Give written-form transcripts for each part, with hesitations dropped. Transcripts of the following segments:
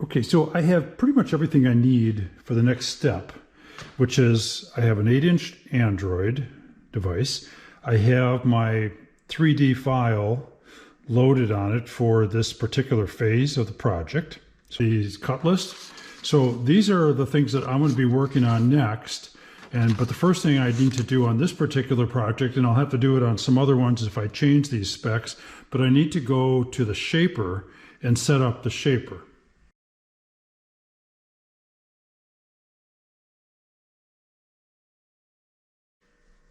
Okay, so I have pretty much everything I need for the next step, which is I have an 8-inch Android device. I have my 3D file loaded on it for this particular phase of the project. So these cut lists. So these are the things that I'm going to be working on next. But the first thing I need to do on this particular project, and I'll have to do it on some other ones if I change these specs, but I need to go to the shaper and set up the shaper.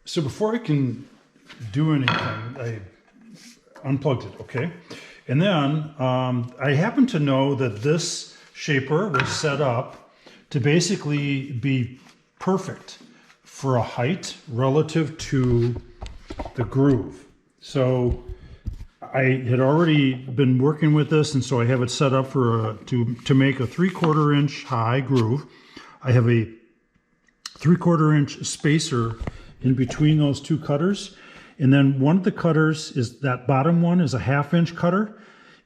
So before I can do anything, I unplugged it, okay? And then I happen to know that this shaper was set up to basically be perfect for a height relative to the groove. So I had already been working with this, and so I have it set up for to make a 3/4 inch high groove. I have a 3/4 inch spacer in between those two cutters, and then one of the cutters is that bottom one is a 1/2 inch cutter,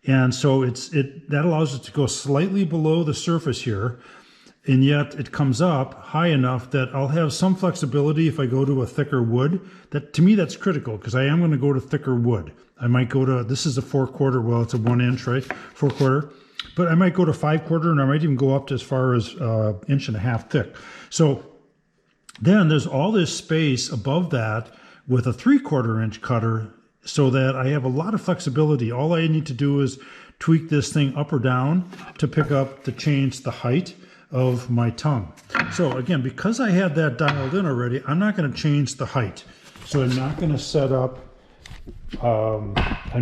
and so that allows it to go slightly below the surface here, and yet it comes up high enough that I'll have some flexibility if I go to a thicker wood. That, to me, that's critical, because I am going to go to thicker wood. I might go to, this is a 4/4, well, it's a 1 inch, right? 4/4, but I might go to 5/4, and I might even go up to as far as 1.5 inches thick. So then there's all this space above that with a 3/4 inch cutter, so that I have a lot of flexibility. All I need to do is tweak this thing up or down to change the height of my tongue. So again, because I had that dialed in already, I'm not going to change the height. So I'm not going to set up, I'm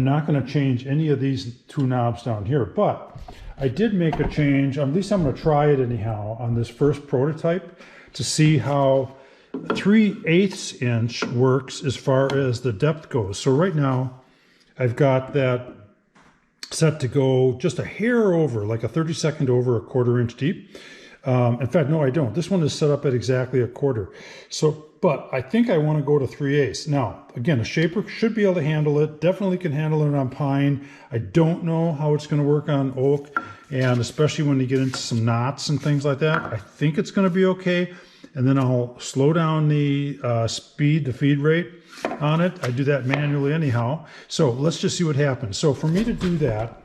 not going to change any of these two knobs down here, but I did make a change. At least I'm going to try it anyhow on this first prototype to see how 3/8 inch works as far as the depth goes. So right now I've got that set to go just a hair over, like a 32nd over a 1/4 inch deep. In fact, no, I don't. This one is set up at exactly a 1/4. So, but I think I want to go to 3/8. Now, again, a shaper should be able to handle it. Definitely can handle it on pine. I don't know how it's going to work on oak, and especially when you get into some knots and things like that. I think it's going to be okay. And then I'll slow down the speed, the feed rate on it. I do that manually anyhow. So let's just see what happens. So for me to do that,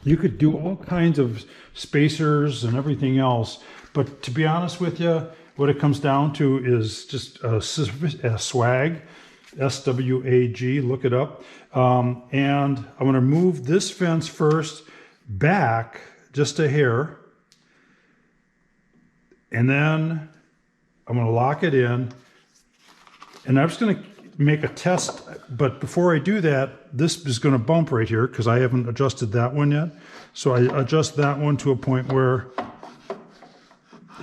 you could do all kinds of spacers and everything else. But to be honest with you, what it comes down to is just a swag, S-W-A-G, look it up. And I'm going to move this fence first back just a hair. And then I'm going to lock it in, and I'm just going to make a test. But before I do that, this is going to bump right here because I haven't adjusted that one yet. So I adjust that one to a point where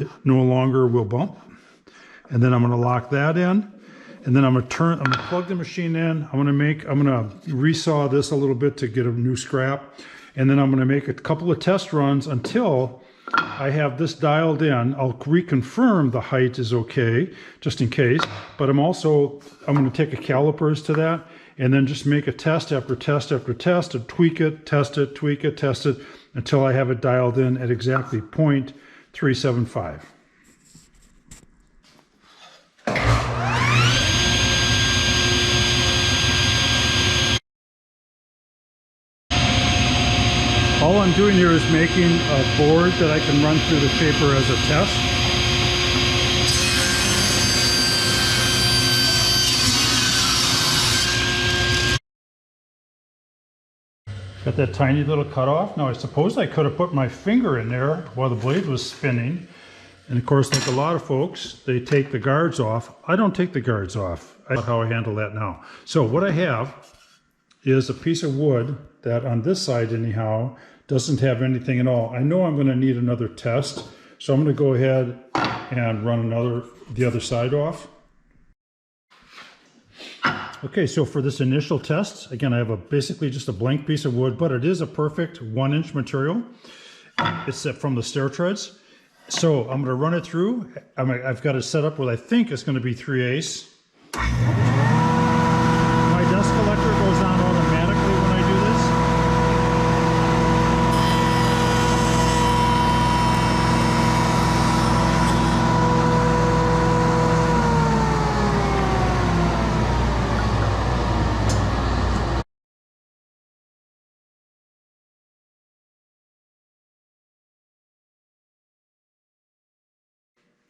it no longer will bump. And then I'm going to lock that in, and then I'm going to plug the machine in. I'm going to resaw this a little bit to get a new scrap. And then I'm going to make a couple of test runs until I have this dialed in. I'll reconfirm the height is okay, just in case, but I'm going to take a calipers to that and then just make a test after test after test and tweak it, test it, tweak it, test it, until I have it dialed in at exactly 0.375. All I'm doing here is making a board that I can run through the shaper as a test. Got that tiny little cutoff. Now I suppose I could have put my finger in there while the blade was spinning. And of course, like a lot of folks, they take the guards off. I don't take the guards off. I know how I handle that now. So what I have is a piece of wood that on this side anyhow doesn't have anything at all. I know I'm going to need another test, so I'm going to go ahead and run the other side off. Okay, so for this initial test, again, I have basically just a blank piece of wood, but it is a perfect 1-inch material. It's from the stair treads. So I'm going to run it through. I've got it set up where I think it's going to be 3/8. My dust collector goes on automatically when I do this.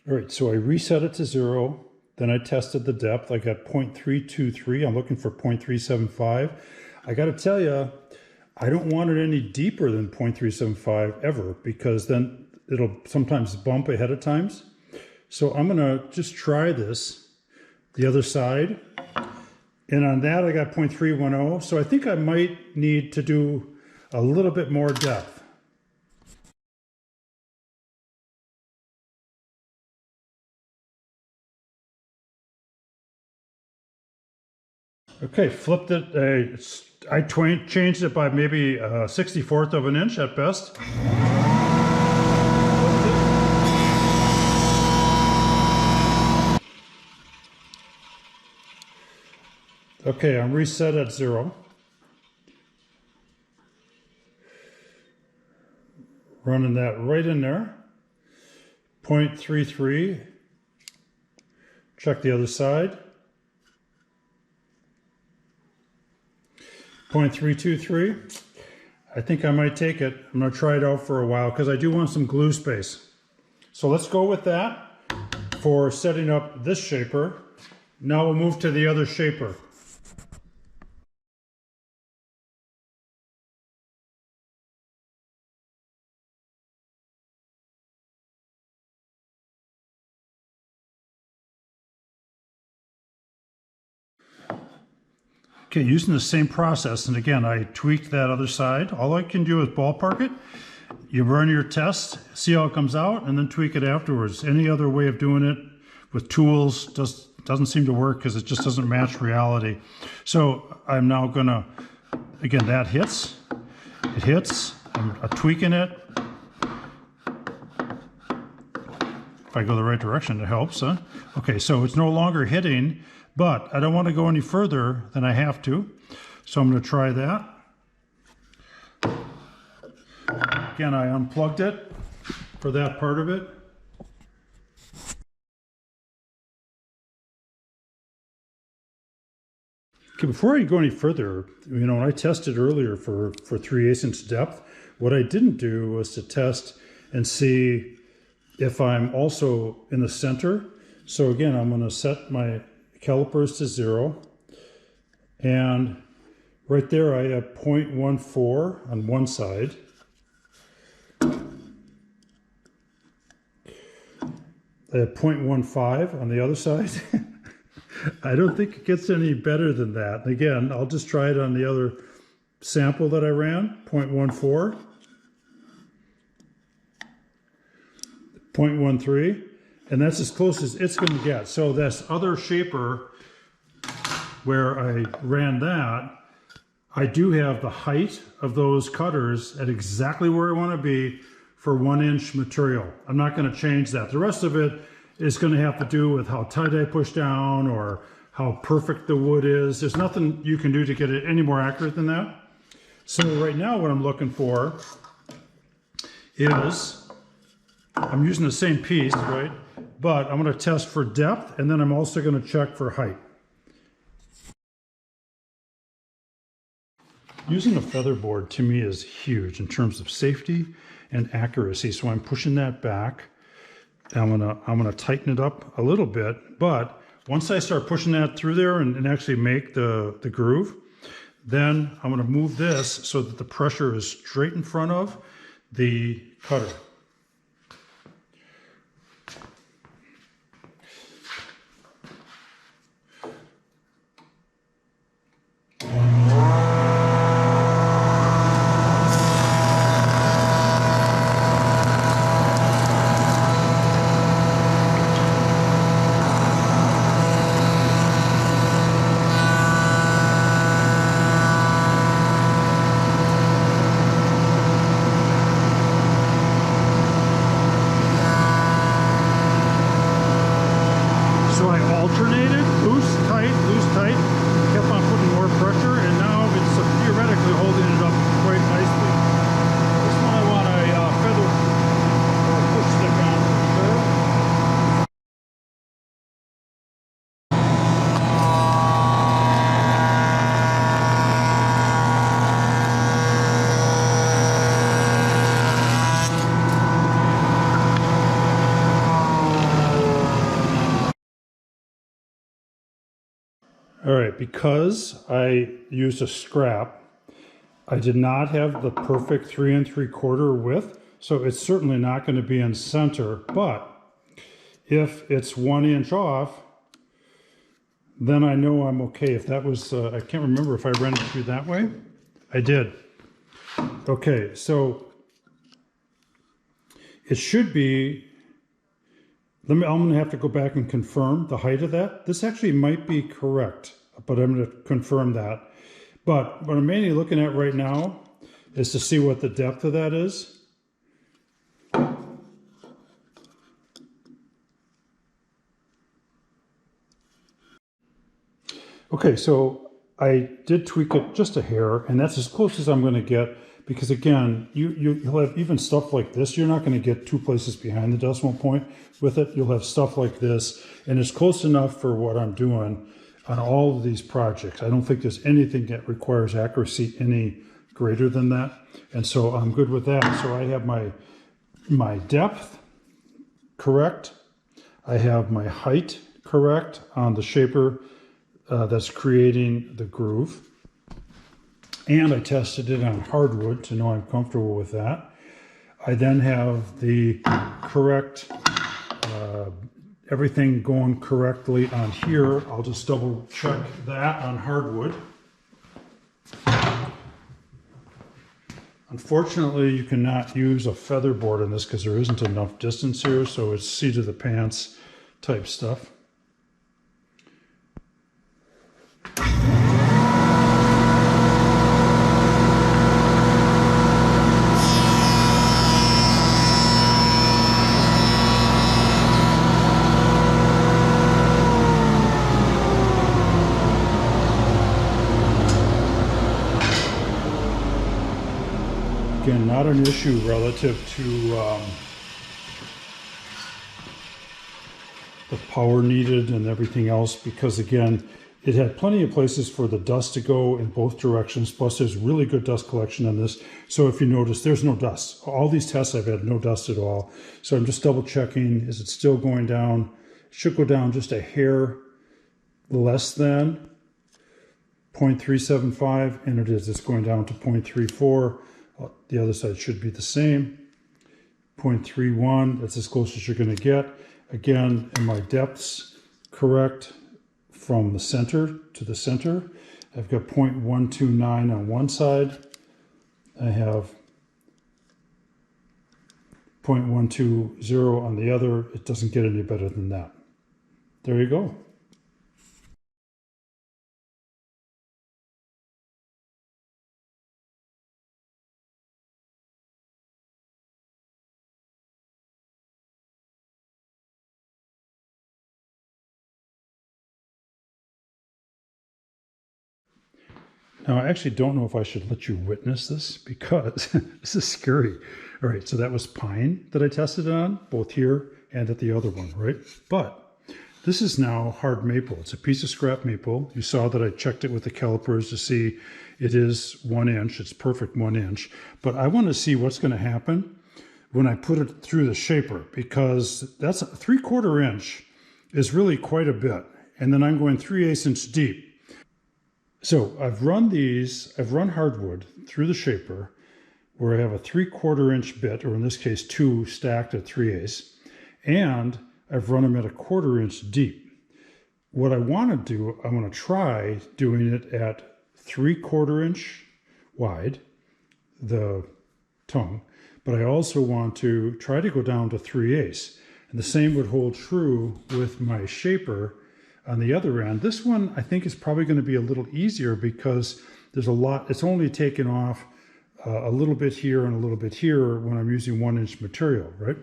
All right, so I reset it to 0. Then I tested the depth. I got 0.323. I'm looking for 0.375. I got to tell you, I don't want it any deeper than 0.375 ever, because then it'll sometimes bump ahead of times. So I'm going to just try this, the other side. And on that, I got 0.310. So I think I might need to do a little bit more depth. Okay, flipped it. I changed it by maybe a 64th of an inch at best. Okay, I'm reset at 0. Running that right in there. 0.33. Check the other side. 0.323. I think I might take it. I'm going to try it out for a while because I do want some glue space. So let's go with that for setting up this shaper. Now we'll move to the other shaper. Okay, using the same process, and again, I tweaked that other side. All I can do is ballpark it. You run your test, see how it comes out, and then tweak it afterwards. Any other way of doing it with tools doesn't seem to work because it just doesn't match reality. So I'm now gonna, again, that hits, it hits, I'm tweaking it. If I go the right direction, it helps, huh? Okay, so it's no longer hitting, but I don't want to go any further than I have to. So I'm going to try that. Again, I unplugged it for that part of it. Okay, before I go any further, when I tested earlier for 3/8 inch depth, what I didn't do was to test and see if I'm also in the center. So again, I'm going to set my calipers to 0, and right there I have 0.14 on one side. I have 0.15 on the other side. I don't think it gets any better than that. Again, I'll just try it on the other sample that I ran, 0.14, 0.13. And that's as close as it's going to get. So this other shaper where I ran that, I do have the height of those cutters at exactly where I want to be for 1 inch material. I'm not going to change that. The rest of it is going to have to do with how tight I push down or how perfect the wood is. There's nothing you can do to get it any more accurate than that. So right now what I'm looking for is, I'm using the same piece, right? But I'm going to test for depth, and then I'm also going to check for height. Using a feather board to me is huge in terms of safety and accuracy. So I'm pushing that back. I'm gonna tighten it up a little bit, but once I start pushing that through there and actually make the groove, then I'm going to move this so that the pressure is straight in front of the cutter. All right, because I used a scrap, I did not have the perfect 3 3/4 width, so it's certainly not going to be in center, but if it's 1 inch off, then I know I'm okay. If that was, I can't remember if I ran it through that way. I did. Okay, so it should be, I'm going to have to go back and confirm the height of that. This actually might be correct, but I'm going to confirm that. But what I'm mainly looking at right now is to see what the depth of that is. Okay, so I did tweak it just a hair, and that's as close as I'm going to get, because again, you'll have even stuff like this. You're not going to get 2 places behind the decimal point with it. You'll have stuff like this, and it's close enough for what I'm doing on all of these projects. I don't think there's anything that requires accuracy any greater than that, and so I'm good with that. So I have my depth correct. I have my height correct on the shaper that's creating the groove. And I tested it on hardwood to know I'm comfortable with that. I then have the correct, everything going correctly on here. I'll just double check that on hardwood. Unfortunately, you cannot use a feather board in this because there isn't enough distance here, so it's seat of the pants type stuff. Again, not an issue relative to the power needed and everything else, because again, it had plenty of places for the dust to go in both directions, plus there's really good dust collection on this. So if you notice, there's no dust. All these tests I've had no dust at all. So I'm just double checking, is it still going down? It should go down just a hair less than 0.375, and it is. It's going down to 0.34. The other side should be the same. 0.31, that's as close as you're going to get. Again, and my depths correct from the center to the center. I've got 0.129 on one side. I have 0.120 on the other. It doesn't get any better than that. There you go. Now, I actually don't know if I should let you witness this because this is scary. All right, so that was pine that I tested it on, both here and at the other one, right? But this is now hard maple. It's a piece of scrap maple. You saw that I checked it with the calipers to see it is 1 inch. It's perfect 1 inch. But I want to see what's going to happen when I put it through the shaper, because that's a 3/4 inch is really quite a bit. And then I'm going 3/8 inch deep. So I've run hardwood through the shaper where I have a 3/4 inch bit, or in this case, 2 stacked at 3/8, and I've run them at a 1/4 inch deep. What I want to do, I want to try doing it at 3/4 inch wide, the tongue, but I also want to try to go down to 3/8. And the same would hold true with my shaper on the other end. This one I think is probably going to be a little easier because there's a lot, it's only taken off a little bit here and a little bit here when I'm using 1 inch material, right?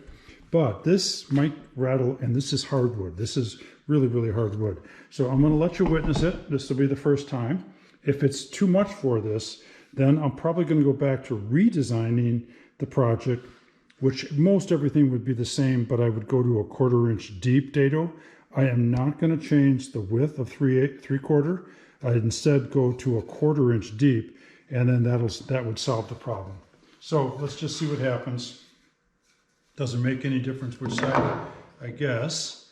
But this might rattle, and this is hardwood. This is really, really hardwood. So I'm going to let you witness it. This will be the first time. If it's too much for this, then I'm probably going to go back to redesigning the project, which most everything would be the same, but I would go to a 1/4 inch deep dado. I am not going to change the width of 3/4. I'd instead go to a 1/4 inch deep, and then that would solve the problem. So let's just see what happens. Doesn't make any difference which side, I guess.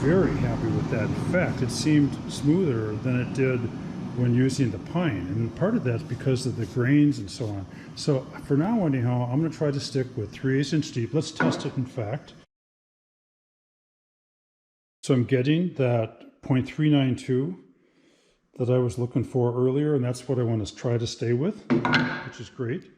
very happy with that. In fact, it seemed smoother than it did when using the pine, and part of that's because of the grains and so on. So for now anyhow, I'm going to try to stick with 3/8 inch deep. Let's test it in fact. So I'm getting that 0.392 that I was looking for earlier, and that's what I want to try to stay with, which is great.